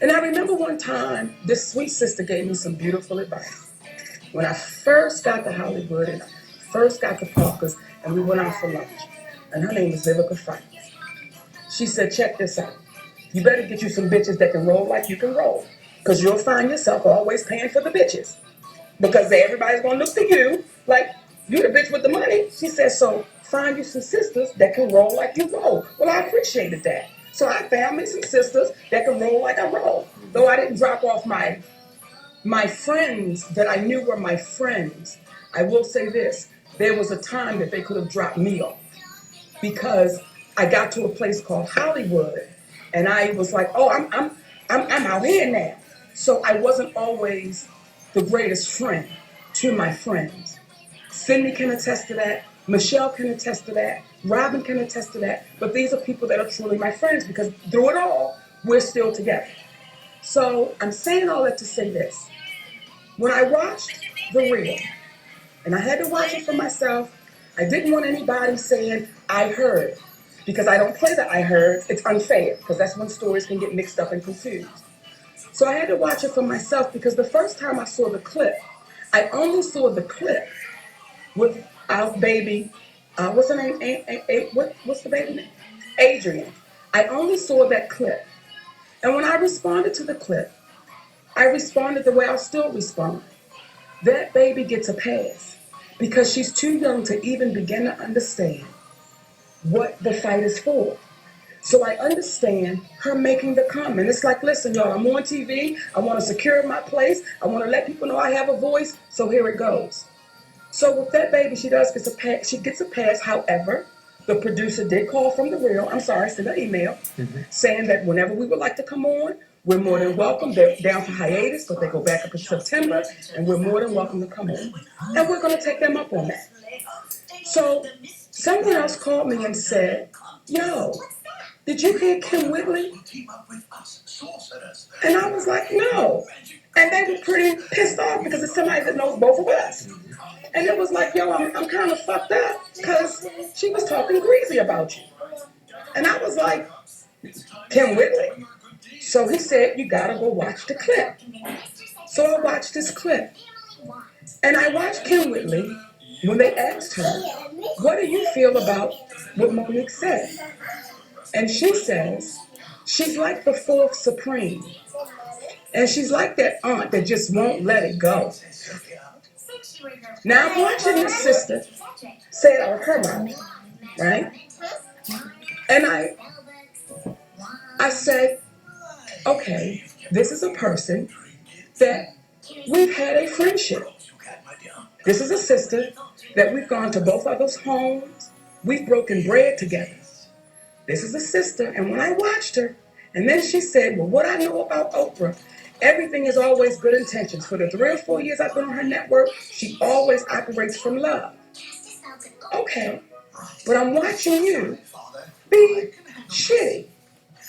And I remember one time, this sweet sister gave me some beautiful advice. When I first got to Hollywood and I first got to Parker's and we went out for lunch, and her name is Vivica Fight. She said, check this out. You better get you some bitches that can roll like you can roll, because you'll find yourself always paying for the bitches. Because everybody's going to look to you like, you the bitch with the money. She said, so find you some sisters that can roll like you roll. Well, I appreciated that. So I found me some sisters that can roll like I roll. Though I didn't drop off my friends that I knew were my friends. I will say this. There was a time that they could have dropped me off. Because I got to a place called Hollywood. And I was like, oh, I'm out here now. So I wasn't always the greatest friend to my friends. Sidney can attest to that. Michelle can attest to that. Robin can attest to that. But these are people that are truly my friends because through it all, we're still together. So I'm saying all that to say this. When I watched The Real, and I had to watch it for myself, I didn't want anybody saying, I heard. Because I don't play the I heard. It's unfair because that's when stories can get mixed up and confused. So I had to watch it for myself because the first time I saw the clip, I only saw the clip with our baby, what's her name? What's the baby name? Adrienne. I only saw that clip. And when I responded to the clip, I responded the way I'll still respond. That baby gets a pass because she's too young to even begin to understand what the fight is for. So I understand her making the comment. It's like, listen, y'all, I'm on TV. I want to secure my place. I want to let people know I have a voice. So here it goes. So with that baby, she gets a pass. She gets a pass. However, the producer did call from The Real. I'm sorry, sent an email saying that whenever we would like to come on, we're more than welcome. They're down for hiatus, but they go back up in September, and we're more than welcome to come on. And we're going to take them up on that. So someone else called me and said, yo, did you hear Kym Whitley? And I was like, no. And they were pretty pissed off because it's somebody that knows both of us. And it was like, yo, I'm kind of fucked up because she was talking greasy about you. And I was like, Kym Whitley? So he said, you gotta go watch the clip. So I watched this clip. And I watched Kym Whitley when they asked her, what do you feel about what Monique said? And she says, she's like the fourth supreme. And she's like that aunt that just won't let it go. Now I'm watching this sister say it out of her mouth, right? And I said, okay, this is a person that we've had a friendship. This is a sister that we've gone to both others' homes. We've broken bread together. This is a sister, and when I watched her, and then she said, well, what I know about Oprah, everything is always good intentions. For the 3 or 4 years I've been on her network, she always operates from love. Okay, but I'm watching you be shitty.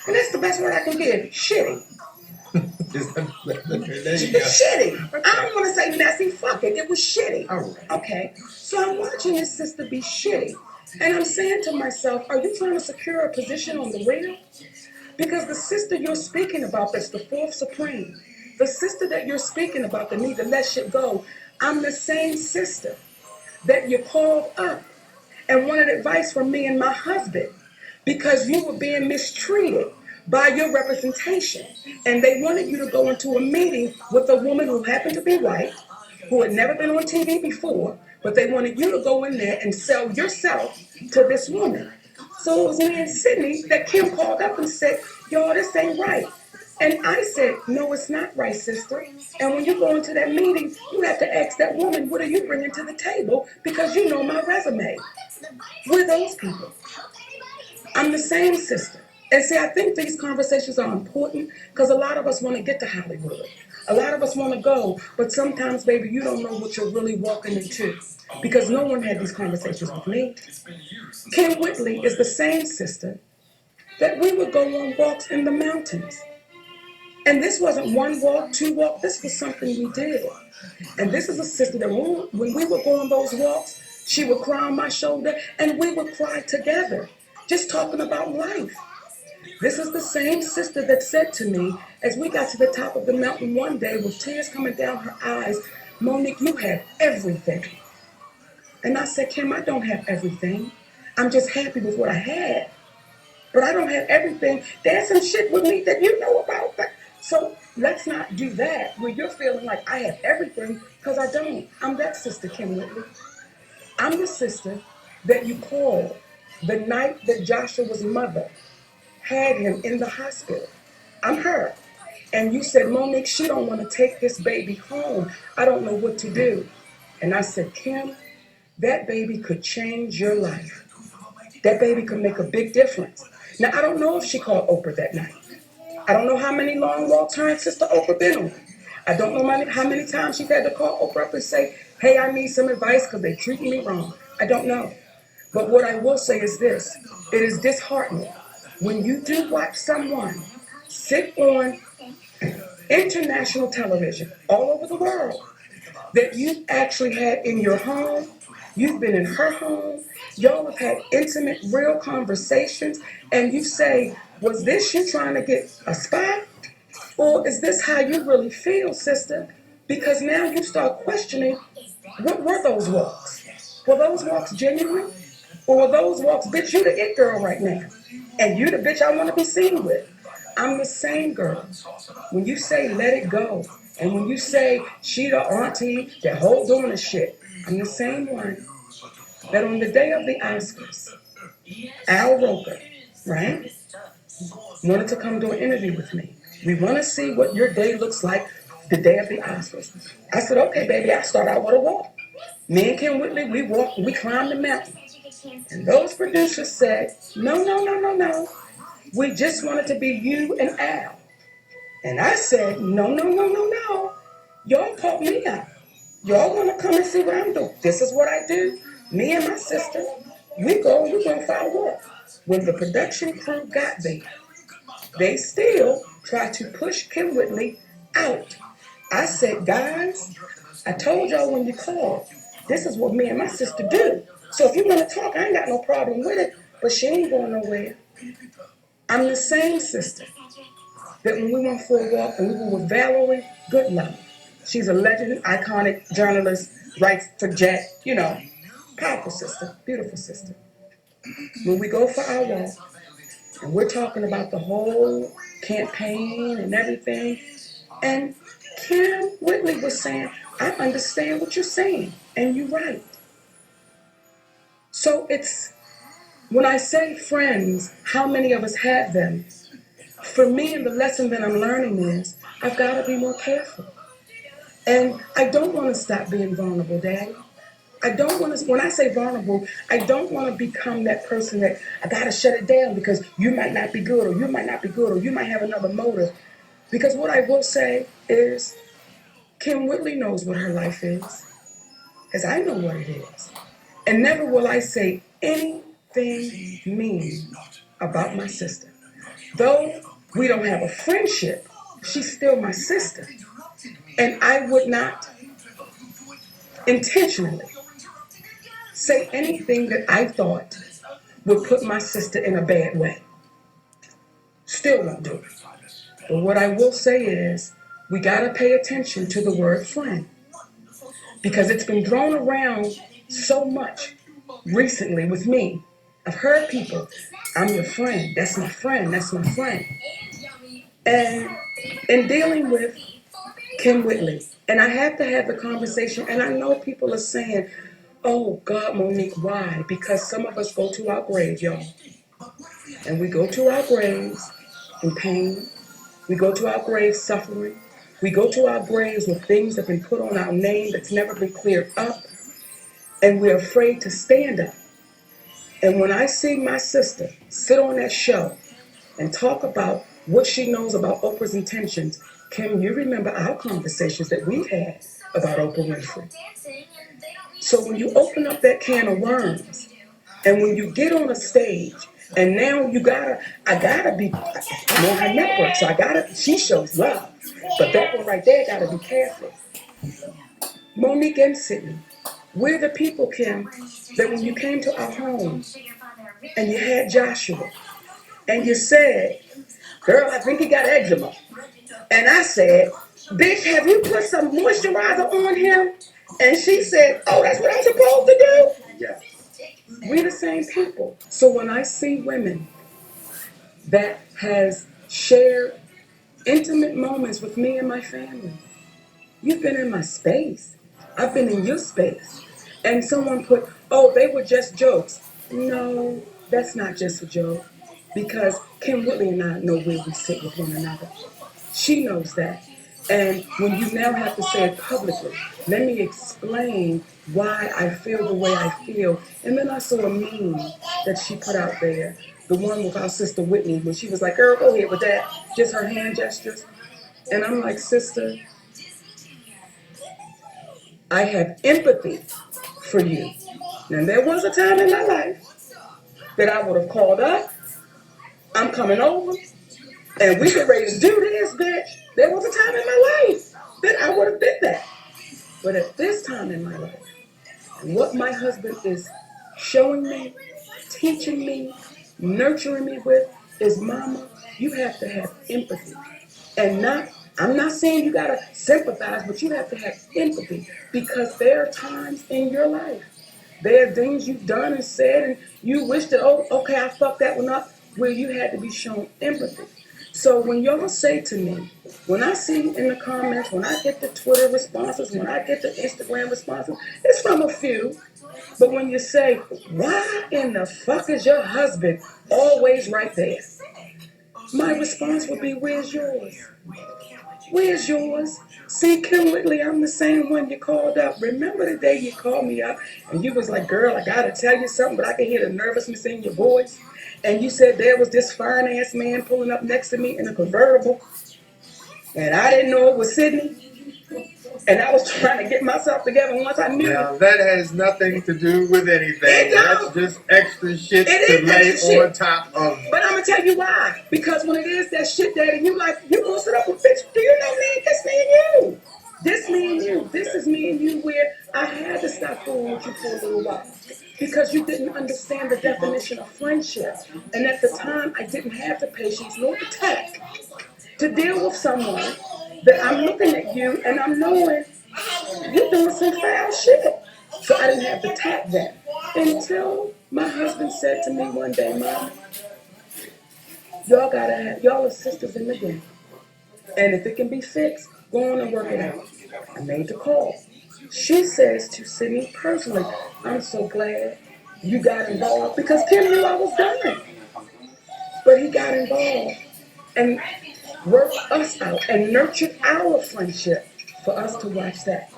And that's the best word I can give, shitty. Shitty. I don't want to say messy, fuck it. It was shitty. Okay, so I'm watching this sister be shitty. And I'm saying to myself, are you trying to secure a position on The Real? Because the sister you're speaking about that's the fourth supreme, the sister that you're speaking about that need to let shit go, I'm the same sister that you called up and wanted advice from me and my husband because you were being mistreated by your representation. And they wanted you to go into a meeting with a woman who happened to be white, who had never been on TV before, but they wanted you to go in there and sell yourself to this woman. So it was me and Sidney that Kym called up and said, yo, this ain't right. And I said, no, it's not right, sister. And when you go into that meeting, you have to ask that woman, what are you bringing to the table? Because you know my resume. We're those people. I'm the same sister. And see, I think these conversations are important because a lot of us want to get to Hollywood. A lot of us want to go, but sometimes, baby, you don't know what you're really walking into because no one had these conversations with me. Kym Whitley is the same sister that we would go on walks in the mountains. And this wasn't one walk, 2 walks. This was something we did. And this is a sister that when we would go on those walks, she would cry on my shoulder and we would cry together, just talking about life. This is the same sister that said to me as we got to the top of the mountain one day with tears coming down her eyes, Monique, you have everything. And I said, Kym, I don't have everything. I'm just happy with what I had. But I don't have everything. There's some shit with me that you know about. So let's not do that where you're feeling like I have everything, because I don't. I'm that sister, Kym Whitley. I'm the sister that you called the night that Joshua's mother had him in the hospital. I'm her. And you said, Monique, she don't want to take this baby home. I don't know what to do. And I said, Kym, that baby could change your life. That baby could make a big difference. Now, I don't know if she called Oprah that night. I don't know how many long walks her and Sister Oprah been on. I don't know how many times she's had to call Oprah up and say, hey, I need some advice because they're treating me wrong. I don't know. But what I will say is this. It is disheartening when you do watch someone sit on international television all over the world that you've actually had in your home. You've been in her home. Y'all have had intimate, real conversations. And you say, was this you trying to get a spot? Or is this how you really feel, sister? Because now you start questioning, what were those walks? Were those walks genuine? Or were those walks, bitch, you the it girl right now. And you the bitch I want to be seen with. I'm the same girl. When you say let it go, and when you say she the auntie that hold on to shit, I'm the same one that on the day of the Oscars, Al Roker, right, wanted to come do an interview with me. We want to see what your day looks like the day of the Oscars. I said, okay, baby, I start out with a walk. Me and Kym Whitley, we walked and we climbed the mountain. And those producers said, no, no, no, no, no. We just wanted to be you and Al. And I said, no, no, no, no, no. Y'all caught me out. Y'all want to come and see what I'm doing. This is what I do. Me and my sister, we're going for a walk. When the production crew got there, they still tried to push Kym Whitley out. I said, guys, I told y'all when you called, this is what me and my sister do. So if you want to talk, I ain't got no problem with it, but she ain't going nowhere. I'm the same sister that when we went for a walk and we were with Valerie Goodlove. She's a legend, iconic journalist, writes for Jet, powerful sister, beautiful sister. When we go for our walk and we're talking about the whole campaign and everything, and Kym Whitley was saying, I understand what you're saying, and you're right. So it's, when I say friends, how many of us have them? For me, the lesson that I'm learning is, I've got to be more careful. And I don't want to stop being vulnerable, Daddy. I don't want to, when I say vulnerable, I don't want to become that person that I got to shut it down because you might not be good, or you might not be good, or you might have another motive. Because what I will say is, Kym Whitley knows what her life is, as I know what it is. And never will I say anything mean about my sister. Though we don't have a friendship, she's still my sister. And I would not intentionally say anything that I thought would put my sister in a bad way. Still won't do it. But what I will say is, we got to pay attention to the word friend. Because it's been thrown around so much recently with me. I've heard people, I'm your friend, that's my friend, that's my friend. And in dealing with Kym Whitley, and I have to have the conversation, and I know people are saying, oh God, Monique, why? Because some of us go to our grave, y'all. And we go to our graves in pain. We go to our graves suffering. We go to our graves with things that have been put on our name that's never been cleared up. And we're afraid to stand up. And when I see my sister sit on that show and talk about what she knows about Oprah's intentions, Kym, you remember our conversations that we've had about Oprah Winfrey. So when you open up that can of worms, and when you get on a stage, and now I gotta be, I'm on her network, so she shows love. But that one right there, gotta be careful. Monique and Sidney, we're the people, Kym, that when you came to our home, and you had Joshua, and you said, girl, I think he got eczema. And I said, bitch, have you put some moisturizer on him? And she said, oh, that's what I'm supposed to do? Yeah. We're the same people. So when I see women that has shared intimate moments with me and my family, you've been in my space. I've been in your space. And someone put, oh, they were just jokes. No, that's not just a joke. Because Kym Whitley and I know where we sit with one another. She knows that. And when you now have to say it publicly, let me explain why I feel the way I feel. And then I saw a meme that she put out there, the one with our sister Whitney, when she was like, girl, go ahead with that. Just her hand gestures. And I'm like, sister, I have empathy for you. Now, there was a time in my life that I would have called up, I'm coming over, and we get ready to do this, bitch. There was a time in my life that I would have did that. But at this time in my life, what my husband is showing me, teaching me, nurturing me with is, mama, you have to have empathy. And not, I'm not saying you gotta sympathize, but you have to have empathy, because there are times in your life, there are things you've done and said, and you wish that, oh, okay, I fucked that one up, where you had to be shown empathy. So when y'all say to me, when I see in the comments, when I get the Twitter responses, when I get the Instagram responses, it's from a few. But when you say, why in the fuck is your husband always right there? My response would be, where's yours? Where's yours? See, Kym Whitley, I'm the same one you called up. Remember the day you called me up and you was like, girl, I gotta tell you something, but I can hear the nervousness in your voice. And you said there was this fine-ass man pulling up next to me in a convertible, and I didn't know it was Sidney. And I was trying to get myself together once I knew. Now, that has nothing to do with anything. That's just extra shit to lay on top of. But I'm going to tell you why. Because when it is that shit that you like, you going to sit up with, bitch, do you know me? This me and you. This me and you. This is me and you, where I had to stop fooling with you for a little while. Because you didn't understand the definition of friendship. And at the time, I didn't have the patience nor the tact to deal with someone that I'm looking at you and I'm knowing you're doing some foul shit. So I didn't have the tact then. Until my husband said to me one day, Mom, y'all are sisters in the game. And if it can be fixed, go on and work it out. I made the call. She says to Sidney personally, I'm so glad you got involved, because Kym knew I was done. But he got involved and worked us out and nurtured our friendship for us to watch that.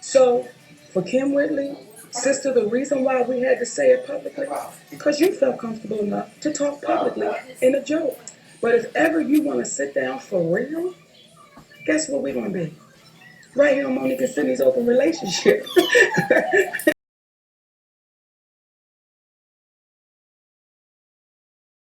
So for Kym Whitley, sister, the reason why we had to say it publicly, because you felt comfortable enough to talk publicly in a joke. But if ever you want to sit down for real, guess what we're going to be? Right here on Monique and Sidney's Open Relationship.